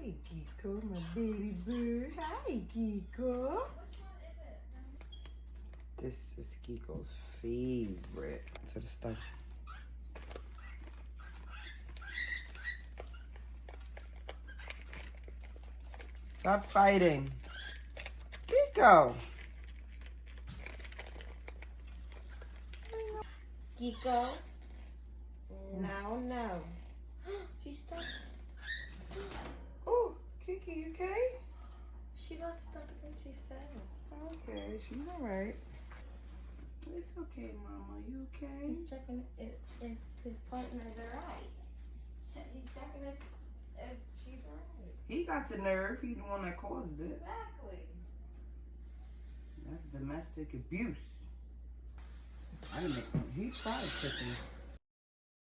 Hi, Kiko, my baby bird. Hi, Kiko. This is Kiko's favorite to the stuff. Stop fighting. Kiko. Kiko. No. She's stuck. Oh, Kiki, you okay? She got stuck and then she fell. Okay, she's alright. It's okay, Mama. You okay? He's checking if his partner's alright. He's checking if she's alright. He got the nerve. He's the one that caused it. Exactly. That's domestic abuse. He tried to take me.